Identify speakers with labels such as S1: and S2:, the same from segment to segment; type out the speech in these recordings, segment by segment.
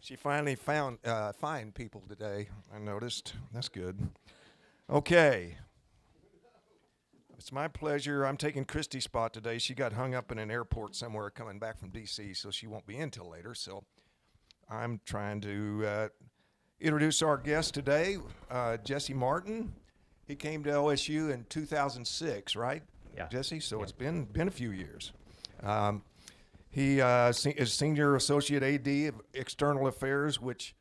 S1: She finally found find people today. I noticed. That's good. Okay. It's my pleasure. I'm taking Christy's spot today. She got hung up in an airport somewhere coming back from D.C., so she won't be in till later. So I'm trying to introduce our guest today, Jesse Martin. He came to OSU in 2006, right?
S2: Yeah.
S1: Jesse? So
S2: Yeah.
S1: it's been a few years. He is Senior Associate AD of External Affairs, which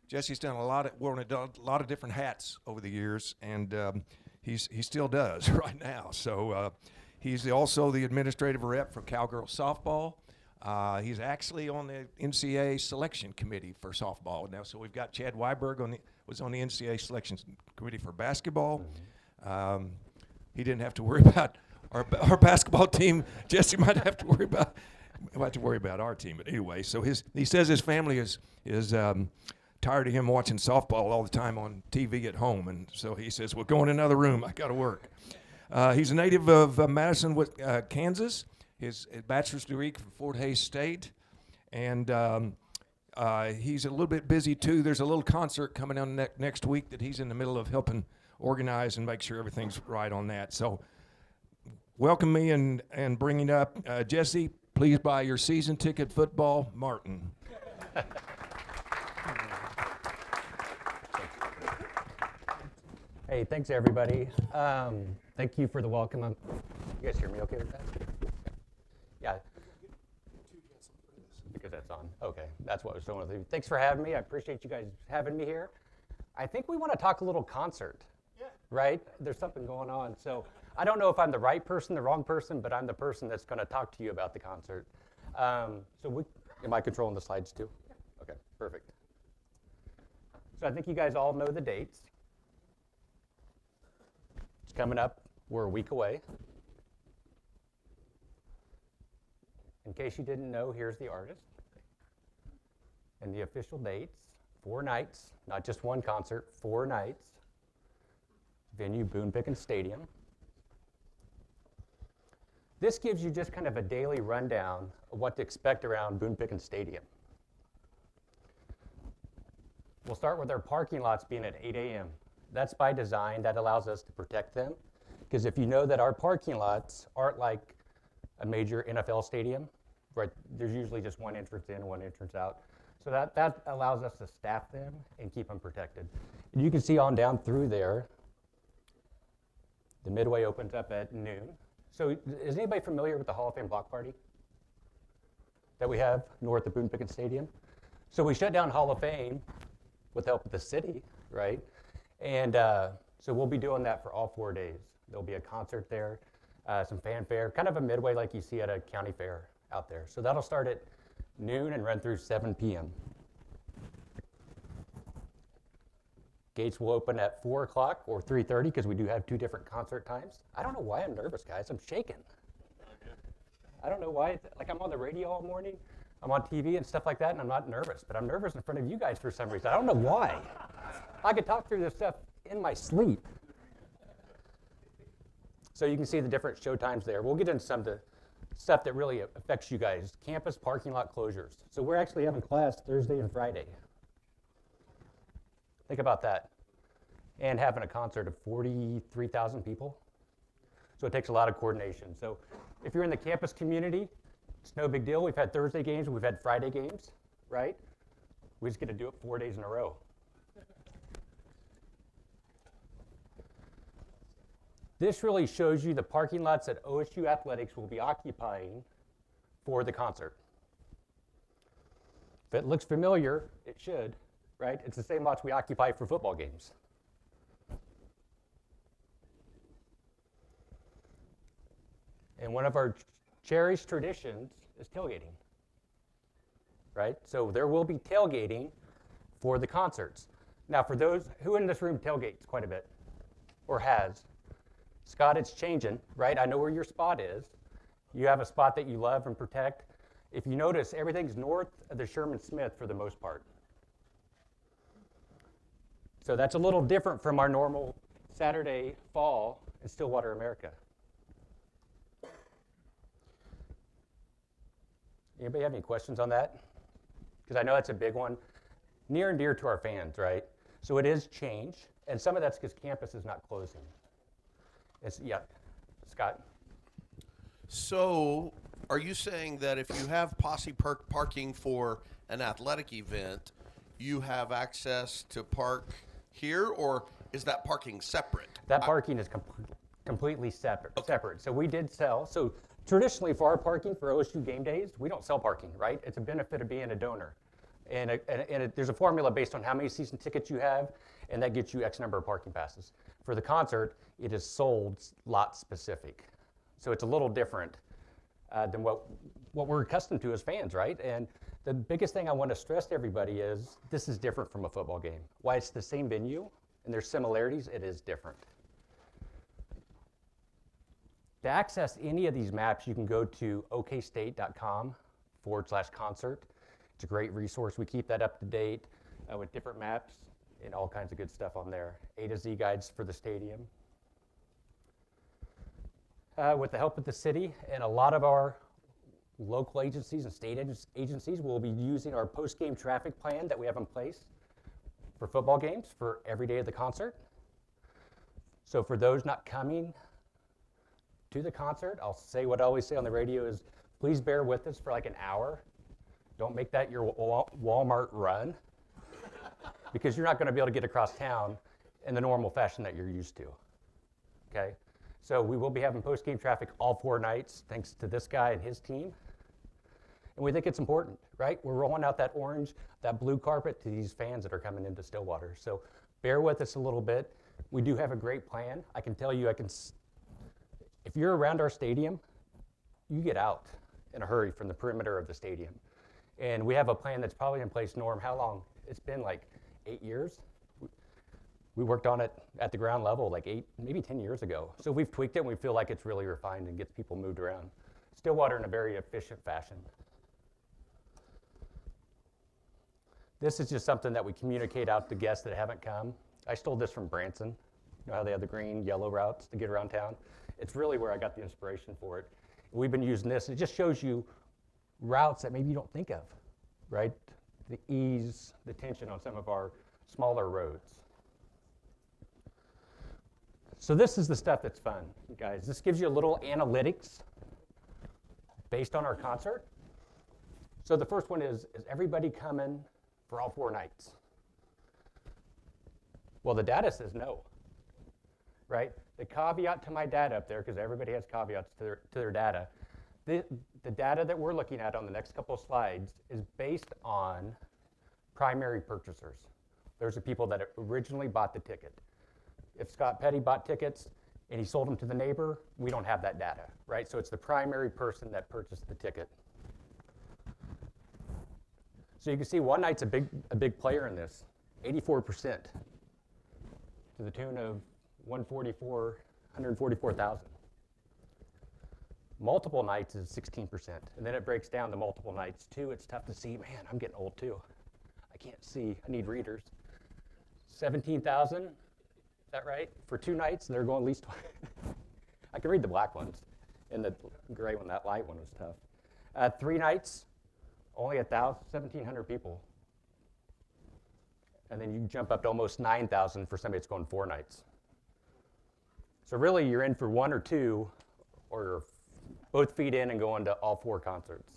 S1: Jesse's done worn a lot of different hats over the years, and he still does right now. So he's also the administrative rep for Cowgirls softball. He's actually on the NCAA selection committee for softball now. So we've got Chad Weiberg was on the NCAA selection committee for basketball. He didn't have to worry about our basketball team. Jesse might have to worry about our team, but anyway. So he says his family is tired of him watching softball all the time on TV at home, and so he says, "Well, go in another room. I got to work." He's a native of Madison, Kansas. His bachelor's degree from Fort Hays State, and he's a little bit busy too. There's a little concert coming on next week that he's in the middle of helping organize and make sure everything's right on that. So welcome me and bringing up Jesse. Please buy your season ticket football, Martin.
S2: Hey, thanks everybody. Thank you for the welcome. You guys hear me okay with that? Yeah. Because that's on. Okay, that's what I was doing with you. Thanks for having me. I appreciate you guys having me here. I think we want to talk a little concert. Yeah. Right? There's something going on. So I don't know if I'm the right person, the wrong person, but I'm the person that's going to talk to you about the concert. Am I controlling the slides too? Yeah. Okay, perfect. So I think you guys all know the dates. It's coming up. We're a week away. In case you didn't know, here's the artist. And the official dates, 4 nights, not just one concert, 4 nights. Venue, Boone Pickens Stadium. This gives you just kind of a daily rundown of what to expect around Boone Pickens Stadium. We'll start with our parking lots being at 8 a.m. That's by design. That allows us to protect them. Because if you know that our parking lots aren't like a major NFL stadium, right? There's usually just one entrance in and one entrance out. So that allows us to staff them and keep them protected. And you can see on down through there, the midway opens up at noon. So is anybody familiar with the Hall of Fame block party that we have north of Boone Pickens Stadium? So we shut down Hall of Fame with the help of the city, right? And so we'll be doing that for all 4 days. There'll be a concert there, some fanfare, kind of a midway like you see at a county fair out there. So that'll start at noon and run through 7 p.m. Gates will open at 4 o'clock or 3:30 because we do have 2 different concert times. I don't know why I'm nervous, guys. I'm shaking. I don't know why. Like I'm on the radio all morning. I'm on TV and stuff like that, and I'm not nervous. But I'm nervous in front of you guys for some reason. I don't know why. I could talk through this stuff in my sleep. So you can see the different show times there. We'll get into some of the stuff that really affects you guys. Campus parking lot closures. So we're actually having class Thursday and Friday. Think about that. And having a concert of 43,000 people. So it takes a lot of coordination. So if you're in the campus community, it's no big deal. We've had Thursday games, we've had Friday games, right? We just get to do it 4 days in a row. This really shows you the parking lots that OSU Athletics will be occupying for the concert. If it looks familiar, it should. Right? It's the same lots we occupy for football games. And one of our cherished traditions is tailgating. Right? So there will be tailgating for the concerts. Now, for those who in this room tailgates quite a bit, or has, Scott, it's changing, right? I know where your spot is. You have a spot that you love and protect. If you notice, everything's north of the Sherman Smith for the most part. So that's a little different from our normal Saturday fall in Stillwater, America. Anybody have any questions on that? Because I know that's a big one. near and dear to our fans, right? So it is change, and some of that's because campus is not closing. Yeah, Scott?
S3: So, are you saying that if you have posse parking for an athletic event, you have access to park here, or is that parking separate?
S2: That parking is completely separate. So we did sell. So traditionally for our parking for OSU game days, we don't sell parking, right? It's a benefit of being a donor. And there's a formula based on how many season tickets you have, and that gets you X number of parking passes. For the concert, it is sold lot specific. So it's a little different than what we're accustomed to as fans, right? And the biggest thing I want to stress to everybody is this is different from a football game. While it's the same venue and there's similarities, it is different. To access any of these maps, you can go to okstate.com/concert. It's a great resource. We keep that up to date with different maps and all kinds of good stuff on there. A to Z guides for the stadium. With the help of the city and a lot of our local agencies and state agencies, will be using our post-game traffic plan that we have in place for football games for every day of the concert. So for those not coming to the concert, I'll say what I always say on the radio is, please bear with us for like an hour. Don't make that your Walmart run, because you're not going to be able to get across town in the normal fashion that you're used to, okay? So we will be having post-game traffic all 4 nights, thanks to this guy and his team. And we think it's important, right? We're rolling out that orange, that blue carpet to these fans that are coming into Stillwater. So bear with us a little bit. We do have a great plan. I can tell you, if you're around our stadium, you get out in a hurry from the perimeter of the stadium. And we have a plan that's probably in place, Norm, how long? It's been like 8 years. We worked on it at the ground level like 8, maybe 10 years ago. So we've tweaked it and we feel like it's really refined and gets people moved around. Stillwater in a very efficient fashion. This is just something that we communicate out to guests that haven't come. I stole this from Branson. You know how they have the green, yellow routes to get around town? It's really where I got the inspiration for it. We've been using this. It just shows you routes that maybe you don't think of, right? The ease, the tension on some of our smaller roads. So this is the stuff that's fun, you guys. This gives you a little analytics based on our concert. So the first one is everybody coming for all 4 nights? Well, the data says no, right? The caveat to my data up there, because everybody has caveats to their data, the data that we're looking at on the next couple of slides is based on primary purchasers. Those are people that originally bought the ticket. If Scott Petty bought tickets and he sold them to the neighbor, we don't have that data, right? So it's the primary person that purchased the ticket. So you can see one night's a big player in this, 84%, to the tune of 144,000. Multiple nights is 16%, and then it breaks down to multiple nights too. It's tough to see, man, I'm getting old too. I can't see, I need readers. 17,000, is that right? For 2 nights, they're going at least 20. I can read the black ones, and the gray one, that light one was tough. 3 nights, only 1,700 people. And then you jump up to almost 9,000 for somebody that's going 4 nights. So really, you're in for 1 or 2, or you're both feet in and going to all 4 concerts.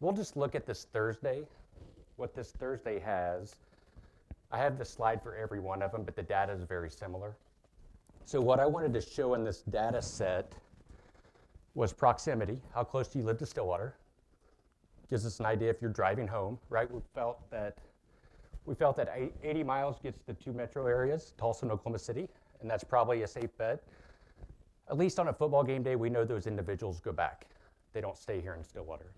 S2: We'll just look at this Thursday, what this Thursday has. I have this slide for every one of them, but the data is very similar. So what I wanted to show in this data set was proximity. How close do you live to Stillwater? Gives us an idea if you're driving home, right? We felt that 80 miles gets the 2 metro areas, Tulsa and Oklahoma City, and that's probably a safe bet. At least on a football game day, we know those individuals go back. They don't stay here in Stillwater.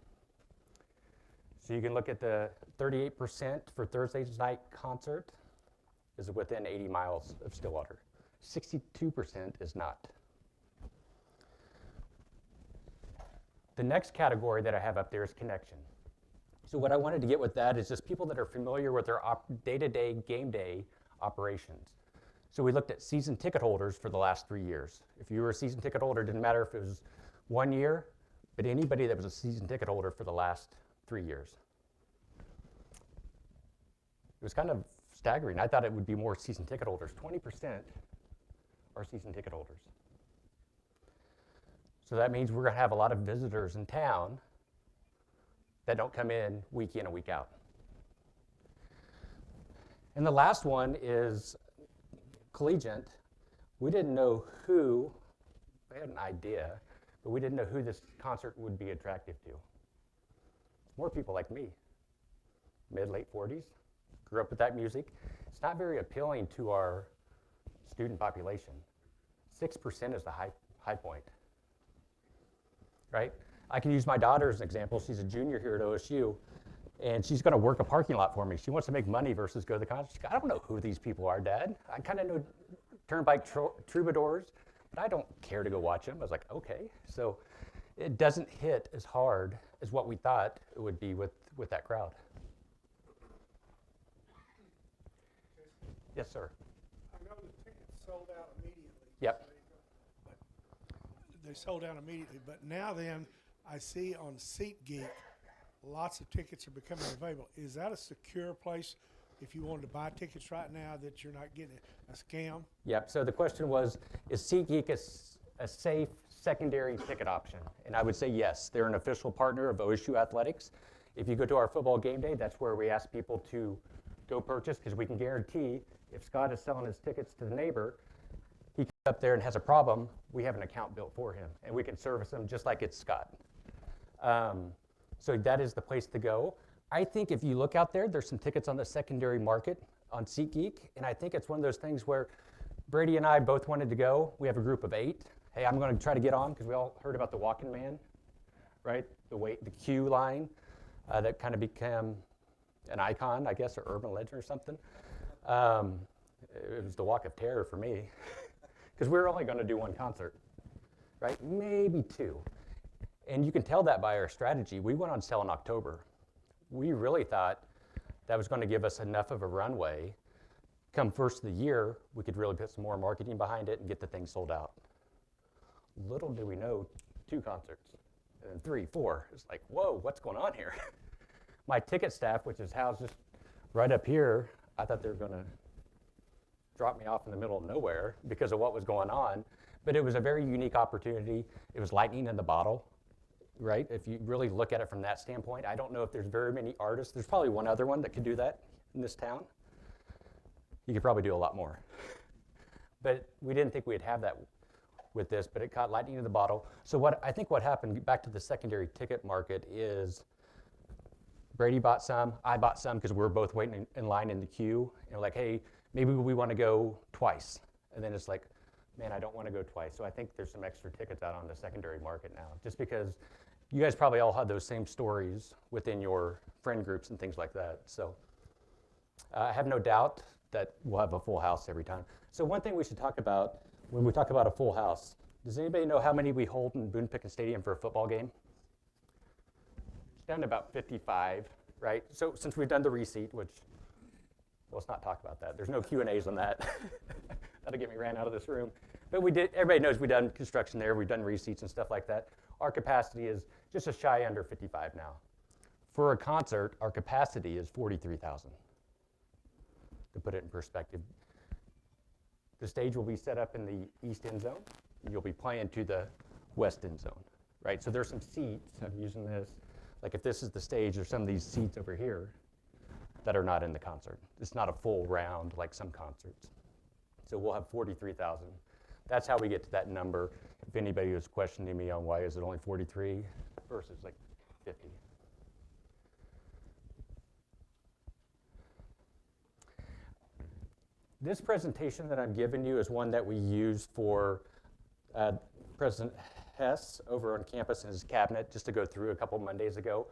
S2: So you can look at the 38% for Thursday's night concert is within 80 miles of Stillwater. 62% is not. The next category that I have up there is connection. So what I wanted to get with that is just people that are familiar with their day-to-day game day operations. So we looked at season ticket holders for the last 3 years. If you were a season ticket holder, it didn't matter if it was 1 year, but anybody that was a season ticket holder for the last 3 years. It was kind of staggering. I thought it would be more season ticket holders. 20% are season ticket holders. So that means we're going to have a lot of visitors in town that don't come in and week out. And the last one is collegiate. We didn't know who, we had an idea, but we didn't know who this concert would be attractive to. More people like me, late 40s, grew up with that music. It's not very appealing to our student population. 6% is the high point, right? I can use my daughter as an example. She's a junior here at OSU, and she's going to work a parking lot for me. She wants to make money versus go to the concert. I don't know who these people are, Dad. I kind of know turnpike troubadours, but I don't care to go watch them. I was like, okay. So it doesn't hit as hard as what we thought it would be with that crowd. Yes, sir.
S4: I know the tickets sold out immediately.
S2: Yep.
S4: But they sold out immediately, but now then, I see on SeatGeek, lots of tickets are becoming available. Is that a secure place if you wanted to buy tickets right now that you're not getting a scam?
S2: Yep. So the question was, is SeatGeek a safe secondary ticket option? And I would say yes. They're an official partner of OSU Athletics. If you go to our football game day, that's where we ask people to go purchase, because we can guarantee if Scott is selling his tickets to the neighbor, he comes up there and has a problem, we have an account built for him, and we can service him just like it's Scott. So that is the place to go. I think if you look out there, there's some tickets on the secondary market on SeatGeek, and I think it's one of those things where Brady and I both wanted to go. We have a group of 8. Hey, I'm going to try to get on because we all heard about the walking man, right? The queue line that kind of became an icon, I guess, or urban legend or something. It was the walk of terror for me because we were only going to do one concert, right? Maybe 2. And you can tell that by our strategy. We went on sale in October. We really thought that was going to give us enough of a runway. Come first of the year, we could really put some more marketing behind it and get the thing sold out. Little do we know, 2 concerts, and then 3, 4. It's like, whoa, what's going on here? My ticket staff, which is housed just right up here, I thought they were going to drop me off in the middle of nowhere because of what was going on. But it was a very unique opportunity. It was lightning in the bottle, right? If you really look at it from that standpoint, I don't know if there's very many artists. There's probably one other one that could do that in this town. You could probably do a lot more. But we didn't think we'd have that with this, but it caught lightning in the bottle. So I think what happened, back to the secondary ticket market, is Brady bought some, I bought some because we were both waiting in line in the queue. And we're like, hey, maybe we want to go twice. And then it's like, man, I don't want to go twice. So I think there's some extra tickets out on the secondary market now, just because you guys probably all have those same stories within your friend groups and things like that. So I have no doubt that we'll have a full house every time. So one thing we should talk about when we talk about a full house, does anybody know how many we hold in Boone Pickens Stadium for a football game? It's down to about 55, right? So since we've done the receipt, which, well, let's not talk about that. There's no Q&As on that. That'll get me ran out of this room. But we did, everybody knows we've done construction there. We've done receipts and stuff like that. Our capacity is just a shy under 55 now. For a concert, our capacity is 43,000. To put it in perspective, the stage will be set up in the east end zone. You'll be playing to the west end zone, right? So there's some seats, I'm using this, like if this is the stage, there's some of these seats over here that are not in the concert. It's not a full round like some concerts. So we'll have 43,000. That's how we get to that number. If anybody was questioning me on why is it only 43 versus like 50. This presentation that I'm giving you is one that we used for President Hess over on campus in his cabinet, just to go through a couple Mondays ago.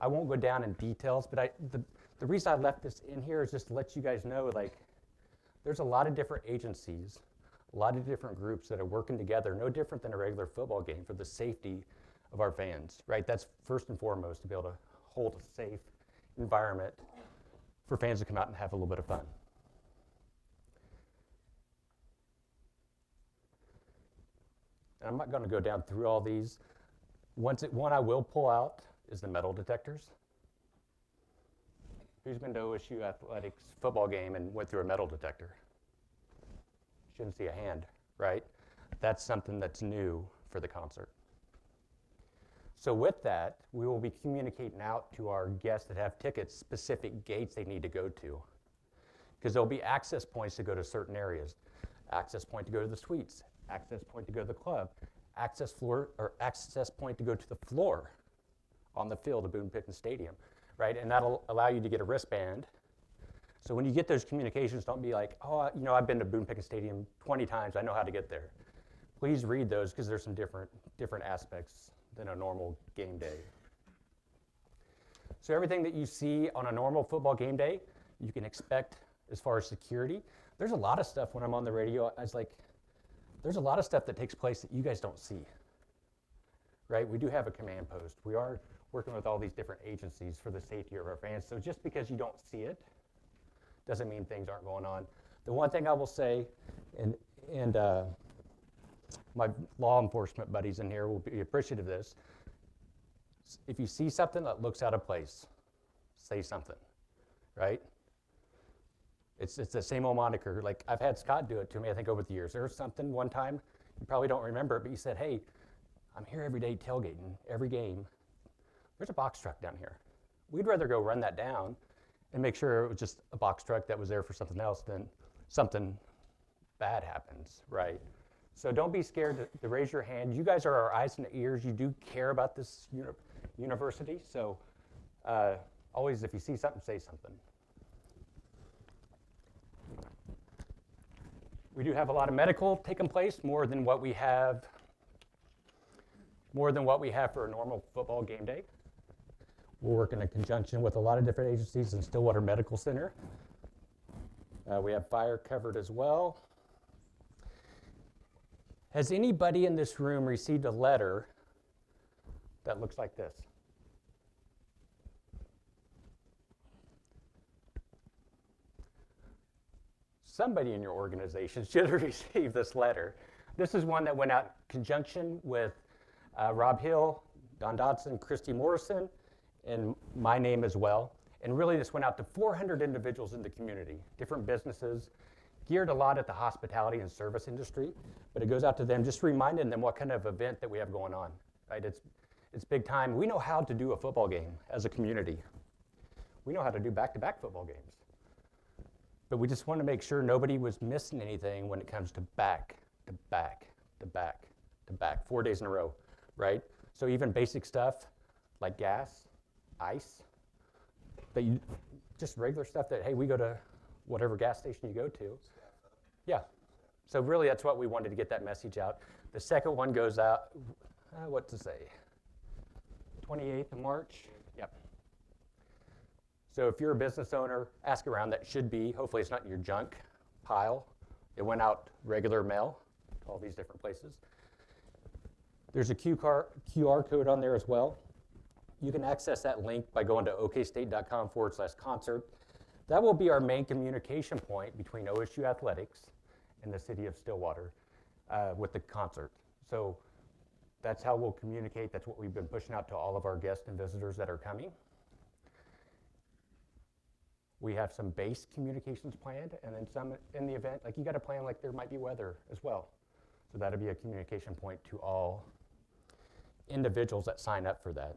S2: I won't go down in details, but the reason I left this in here is just to let you guys know, like, there's a lot of different agencies, a lot of different groups that are working together, no different than a regular football game, for the safety of our fans, right? That's first and foremost, to be able to hold a safe environment for fans to come out and have a little bit of fun. And I'm not going to go down through all these. One I will pull out is the metal detectors. Who's been to OSU Athletics football game and went through a metal detector? Shouldn't see a hand, right? That's something that's new for the concert. So with that, we will be communicating out to our guests that have tickets specific gates they need to go to. Because there'll be access points to go to certain areas. Access point to go to the suites, access point to go to the club, access point to go to the floor on the field of Boone Pickens Stadium, right? And that'll allow you to get a wristband. So when you get those communications, don't be like, oh, I've been to Boone Pickens Stadium 20 times, I know how to get there. Please read those because there's some different aspects than a normal game day. So everything that you see on a normal football game day, you can expect as far as security. There's a lot of stuff when I'm on the radio, I was like, there's a lot of stuff that takes place that you guys don't see, right? We do have a command post. We are working with all these different agencies for the safety of our fans. So just because you don't see it doesn't mean things aren't going on. The one thing I will say, and my law enforcement buddies in here will be appreciative of this. If you see something that looks out of place, say something, right? It's the same old moniker. Like I've had Scott do it to me, I think over the years. There was something one time, you probably don't remember it, but you said, hey, I'm here every day tailgating, every game. There's a box truck down here. We'd rather go run that down and make sure it was just a box truck that was there for something else than something bad happens, right? So don't be scared to raise your hand. You guys are our eyes and ears. You do care about this university. So always, if you see something, say something. We do have a lot of medical taking place, more than what we have for a normal football game day. We're working in conjunction with a lot of different agencies in Stillwater Medical Center. We have fire covered as well. Has anybody in this room received a letter that looks like this? Somebody in your organization should have received this letter. This is one that went out in conjunction with Rob Hill, Don Dodson, Christy Morrison, and my name as well. And really this went out to 400 individuals in the community, different businesses, geared a lot at the hospitality and service industry, but it goes out to them just reminding them what kind of event that we have going on, right? It's big time. We know how to do a football game as a community. We know how to do back-to-back football games. But we just want to make sure nobody was missing anything when it comes to back, to back, to back, to back, 4 days in a row, right? So even basic stuff like gas, ice, that you, just regular stuff that, hey, we go to whatever gas station you go to. Yeah. So really that's what we wanted to get that message out. The second one goes out, what to say, 28th of March? Yep. So if you're a business owner, ask around. That should be, hopefully it's not in your junk pile. It went out regular mail to all these different places. There's a QR code on there as well. You can access that link by going to okstate.com/concert. That will be our main communication point between OSU Athletics and the city of Stillwater with the concert. So that's how we'll communicate. That's what we've been pushing out to all of our guests and visitors that are coming. We have some base communications planned, and then some in the event, like you got to plan like there might be weather as well. So that'll be a communication point to all individuals that sign up for that.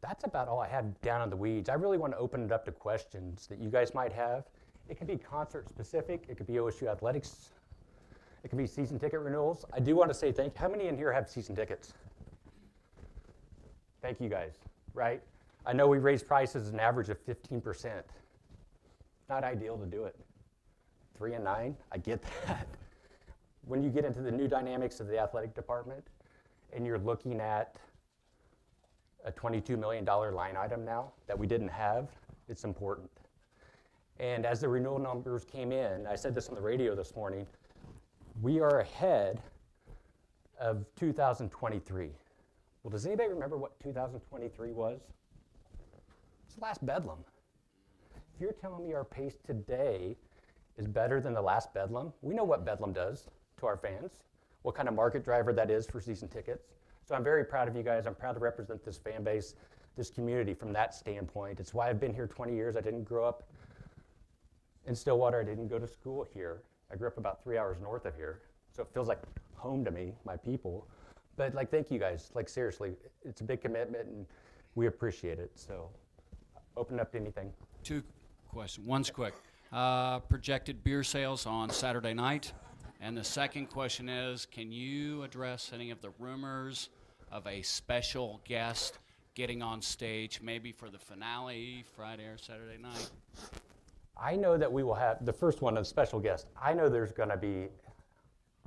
S2: That's about all I have down in the weeds. I really want to open it up to questions that you guys might have. It could be concert specific, it could be OSU Athletics, it could be season ticket renewals. I do want to say thank you. How many in here have season tickets? Thank you guys, right? I know we raised prices an average of 15%. Not ideal to do it. 3 and 9, I get that. When you get into the new dynamics of the athletic department and you're looking at a $22 million line item now that we didn't have, it's important. And as the renewal numbers came in, I said this on the radio this morning, we are ahead of 2023. Well, does anybody remember what 2023 was? It's the last bedlam. If you're telling me our pace today is better than the last Bedlam. We know what Bedlam does to our fans, what kind of market driver that is for season tickets. So I'm very proud of you guys. I'm proud to represent this fan base, this community from that standpoint. It's why I've been here 20 years. I didn't grow up in Stillwater. I didn't go to school here. I grew up about 3 hours north of here. So it feels like home to me, my people. But like, thank you guys. Like, seriously, it's a big commitment and we appreciate it. So open up to anything.
S5: Two questions. One's quick. Projected beer sales on Saturday night. And the second question is, can you address any of the rumors of a special guest getting on stage, maybe for the finale, Friday or Saturday night?
S2: I know that we will have, the first one, a special guest. I know there's going to be,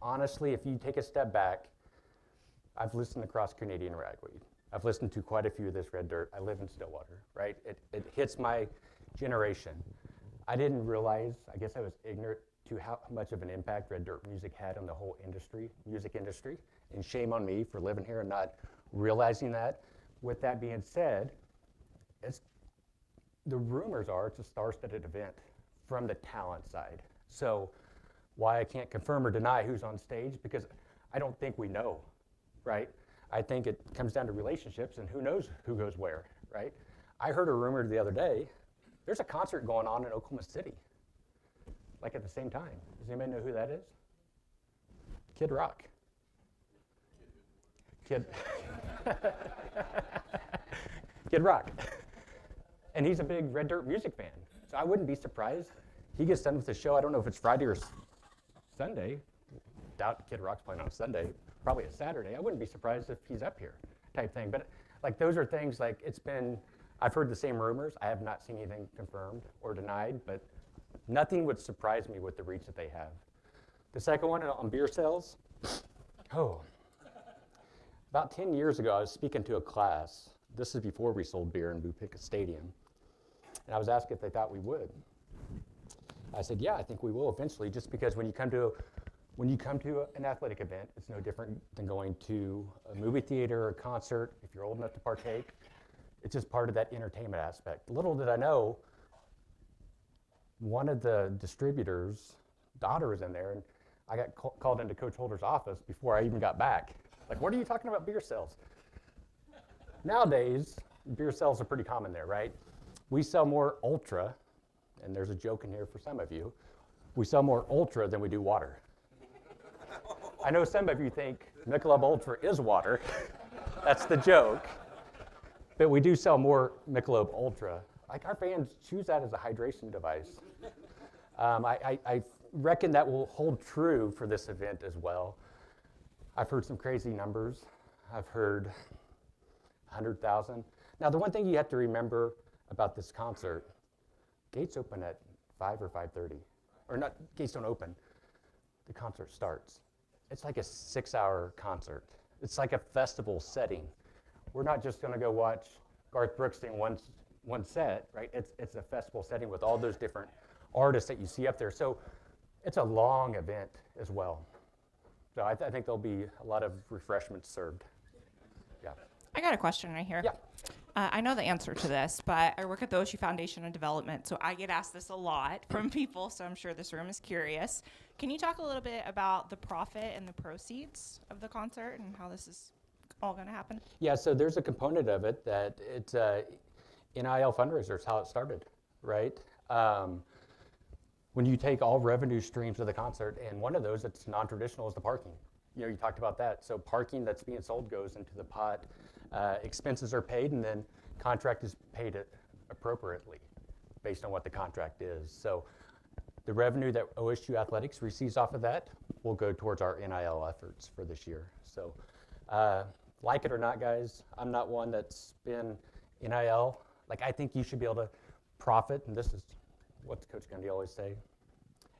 S2: honestly, if you take a step back, I've listened across Canadian Ragweed. I've listened to quite a few of this Red Dirt. I live in Stillwater, right? It hits my generation. I didn't realize, I guess I was ignorant to how much of an impact Red Dirt music had on the whole industry, music industry. And shame on me for living here and not realizing that. With that being said, the rumors are it's a star-studded event from the talent side. So why I can't confirm or deny who's on stage, because I don't think we know, right? I think it comes down to relationships and who knows who goes where, right? I heard a rumor the other day, there's a concert going on in Oklahoma City, like at the same time. Does anybody know who that is? Kid Rock. Kid Rock. And he's a big Red Dirt music fan. So I wouldn't be surprised. He gets done with the show. I don't know if it's Friday or Sunday. Doubt Kid Rock's playing on Sunday. Probably a Saturday. I wouldn't be surprised if he's up here type thing. But like, those are things like, I've heard the same rumors. I have not seen anything confirmed or denied, but nothing would surprise me with the reach that they have. The second one on beer sales. About 10 years ago, I was speaking to a class. This is before we sold beer in Boot Pickett Stadium. And I was asked if they thought we would. I said, yeah, I think we will eventually, just because when you come to an athletic event, it's no different than going to a movie theater or a concert. If you're old enough to partake, it's just part of that entertainment aspect. Little did I know, one of the distributors' daughter was in there, and I got called into Coach Holder's office before I even got back. Like, what are you talking about beer sales? Nowadays, beer sales are pretty common there, right? We sell more Ultra, and there's a joke in here for some of you. We sell more Ultra than we do water. I know some of you think Michelob Ultra is water. That's the joke. But we do sell more Michelob Ultra. Like, our fans choose that as a hydration device. I reckon that will hold true for this event as well. I've heard some crazy numbers. I've heard 100,000. Now, the one thing you have to remember about this concert, gates open at 5 or 5:30. Or not, gates don't open. The concert starts. It's like a 6-hour concert. It's like a festival setting. We're not just gonna go watch Garth Brooks sing one set, right? It's a festival setting with all those different artists that you see up there. So it's a long event as well. So I think there'll be a lot of refreshments served. Yeah.
S6: I got a question right here.
S2: Yeah.
S6: I know the answer to this, but I work at the OSU Foundation on Development, so I get asked this a lot from people, so I'm sure this room is curious. Can you talk a little bit about the profit and the proceeds of the concert and how this is all going to happen?
S2: Yeah, so there's a component of it that it's NIL fundraisers, how it started, right? When you take all revenue streams of the concert, and one of those that's non-traditional is the parking. You know, you talked about that. So parking that's being sold goes into the pot. Expenses are paid, and then contract is paid appropriately based on what the contract is. So the revenue that OSU Athletics receives off of that will go towards our NIL efforts for this year. So like it or not, guys, I'm not one that's been NIL. Like, I think you should be able to profit, and this is what Coach Gundy always say.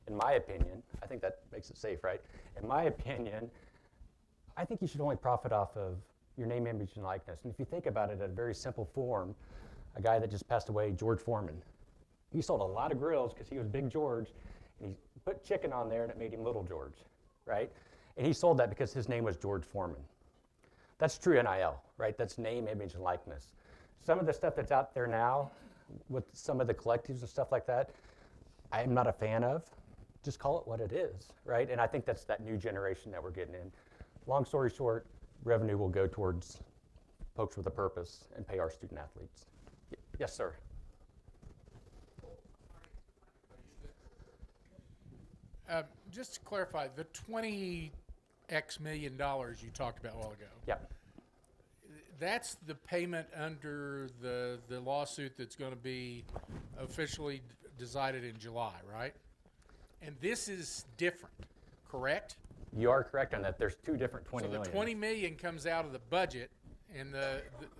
S2: In my opinion, I think that makes it safe, right? In my opinion, I think you should only profit off of your name, image, and likeness. And if you think about it at a very simple form, a guy that just passed away, George Foreman, he sold a lot of grills because he was Big George, and he put chicken on there and it made him Little George, right? And he sold that because his name was George Foreman. That's true NIL, right? That's name, image, and likeness. Some of the stuff that's out there now with some of the collectives and stuff like that, I'm not a fan of. just call it what it is, right? And I think that's that new generation that we're getting in. Long story short, revenue will go towards folks with a purpose and pay our student athletes. Yes, sir.
S7: Just to clarify, the $20X million you talked about a while ago,
S2: Yeah.
S7: that's the payment under the lawsuit that's going to be officially decided in July, right? And this is different, correct?
S2: You are correct on that. There's two different 20
S7: So the
S2: million.
S7: 20 million comes out of the budget, and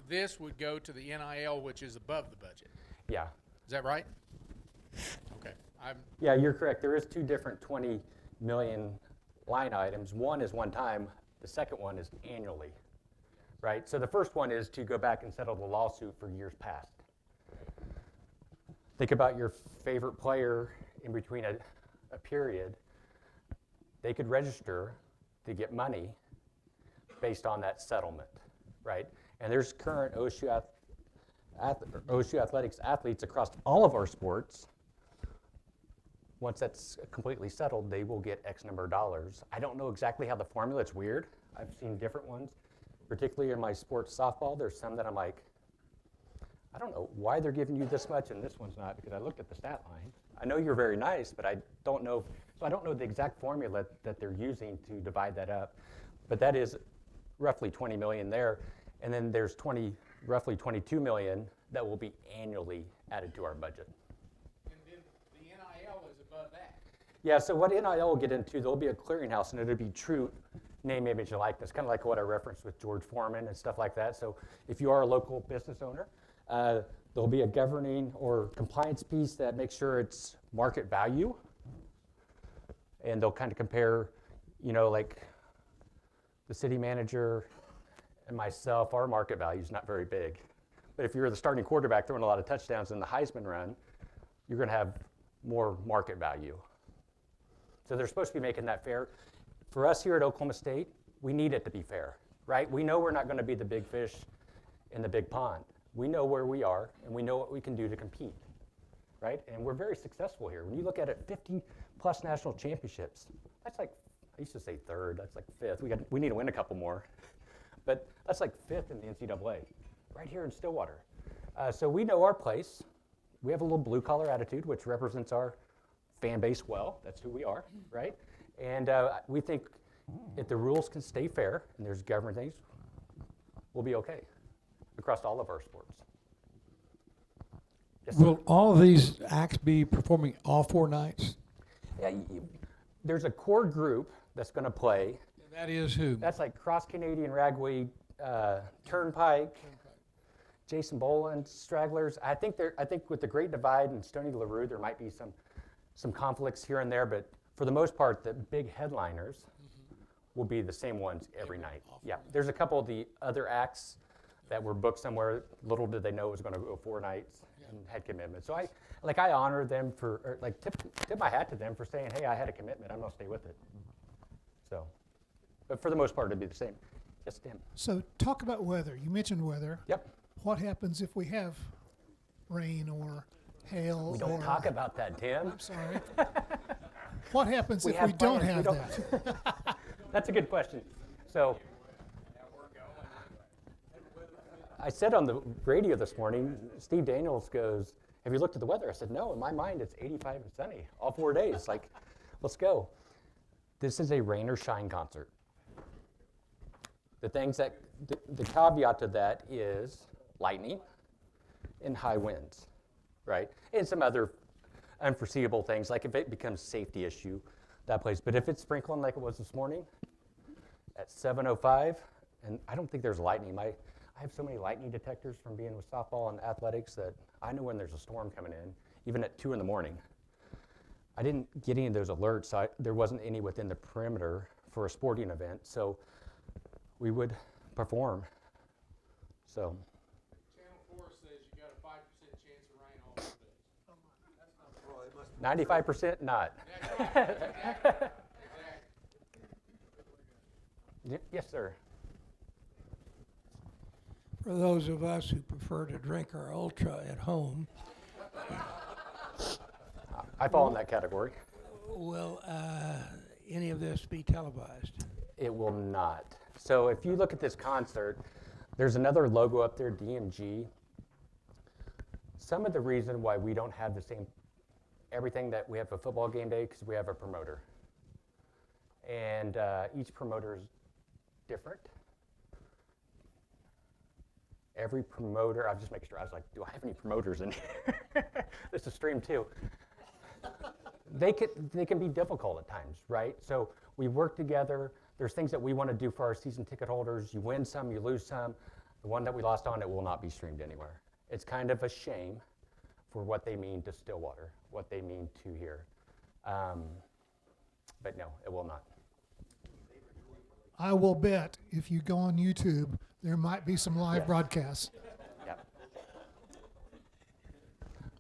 S7: this would go to the NIL, which is above the budget.
S2: Yeah.
S7: Is that right? Okay.
S2: Yeah, you're correct. There is two different 20 million line items. One is one time. The second one is annually, right? So the first one is to go back and settle the lawsuit for years past. Think about your favorite player in between a period. They could register to get money based on that settlement, right? And there's current OSU Athletics athletes across all of our sports. Once that's completely settled, they will get X number of dollars. I don't know exactly how the formula, it's weird. I've seen different ones, particularly in my sports softball. There's some that I'm like, I don't know why they're giving you this much and this one's not, because I looked at the stat line. I know you're very nice, but I don't know the exact formula that they're using to divide that up. But that is roughly 20 million there. And then there's roughly 22 million that will be annually added to our budget.
S7: And then the NIL is above that.
S2: Yeah, so what NIL will get into, there'll be a clearinghouse, and it'll be true name, image, and likeness, kind of like what I referenced with George Foreman and stuff like that. So if you are a local business owner, there'll be a governing or compliance piece that makes sure it's market value, and they'll kind of compare, like the city manager and myself, our market value is not very big. But if you're the starting quarterback throwing a lot of touchdowns in the Heisman run, you're going to have more market value. So they're supposed to be making that fair. For us here at Oklahoma State, we need it to be fair, right? We know we're not going to be the big fish in the big pond. We know where we are, and we know what we can do to compete, right? And we're very successful here. When you look at it, 50-plus national championships, that's like, I used to say third, that's like fifth. We need to win a couple more. But that's like fifth in the NCAA, right here in Stillwater. So we know our place. We have a little blue-collar attitude, which represents our fan base well. That's who we are, right? And we think if the rules can stay fair and there's government things, we'll be okay across all of our sports. Yes, sir.
S8: Will all of these acts be performing all 4 nights?
S2: Yeah, there's a core group that's going to play.
S8: And that is who?
S2: That's like Cross Canadian Ragweed, Turnpike, Jason Boland, Stragglers. I think with the Great Divide and Stony LaRue, there might be some conflicts here and there, but for the most part, the big headliners will be the same ones every night. Yeah, there's a couple of the other acts that were booked somewhere. Little did they know it was going to go 4 nights and had commitments. So I honor them tip my hat to them for saying, hey, I had a commitment. I'm going to stay with it. So, but for the most part, it'd be the same. Yes, Tim.
S9: So talk about weather. You mentioned weather.
S2: Yep.
S9: What happens if we have rain or hail?
S2: We don't talk about that, Tim.
S9: I'm sorry. What happens if we
S2: have
S9: don't
S2: plans.
S9: have that?
S2: That's a good question. So I said on the radio this morning, Steve Daniels goes, have you looked at the weather? I said, no, in my mind it's 85 and sunny all 4 days. Like, let's go. This is a rain or shine concert. The caveat to that is lightning and high winds, right? And some other unforeseeable things, like if it becomes a safety issue, that plays. But if it's sprinkling like it was this morning at 7:05, and I don't think there's lightning. I have so many lightning detectors from being with softball and athletics that I know when there's a storm coming in, even at 2 in the morning. I didn't get any of those alerts. There wasn't any within the perimeter for a sporting event, so we would perform. So.
S7: Channel 4 says you got a 5% chance of rain all 4 days.
S2: 95% not.
S7: Exactly.
S2: Yes, sir.
S8: For those of us who prefer to drink our Ultra at home,
S2: I fall in that category.
S10: Will any of this be televised?
S2: It will not. So if you look at this concert, there's another logo up there, DMG. Some of the reason why we don't have the same everything that we have a football game day because we have a promoter. And each promoter is different. Every promoter, I'll just make sure, I was like, do I have any promoters in here? This is stream too. They can be difficult at times, right? So we work together. There's things that we want to do for our season ticket holders. You win some, you lose some. The one that we lost on, it will not be streamed anywhere. It's kind of a shame for what they mean to Stillwater, what they mean to here. But no, it will not.
S9: I will bet if you go on YouTube, there might be some live
S2: Yes.
S9: broadcasts.
S2: Yep.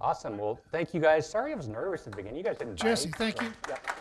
S2: Awesome. Well, thank you guys. Sorry I was nervous at the beginning. You guys didn't
S9: Jesse,
S2: bite,
S9: thank
S2: so-
S9: you.
S2: Yep.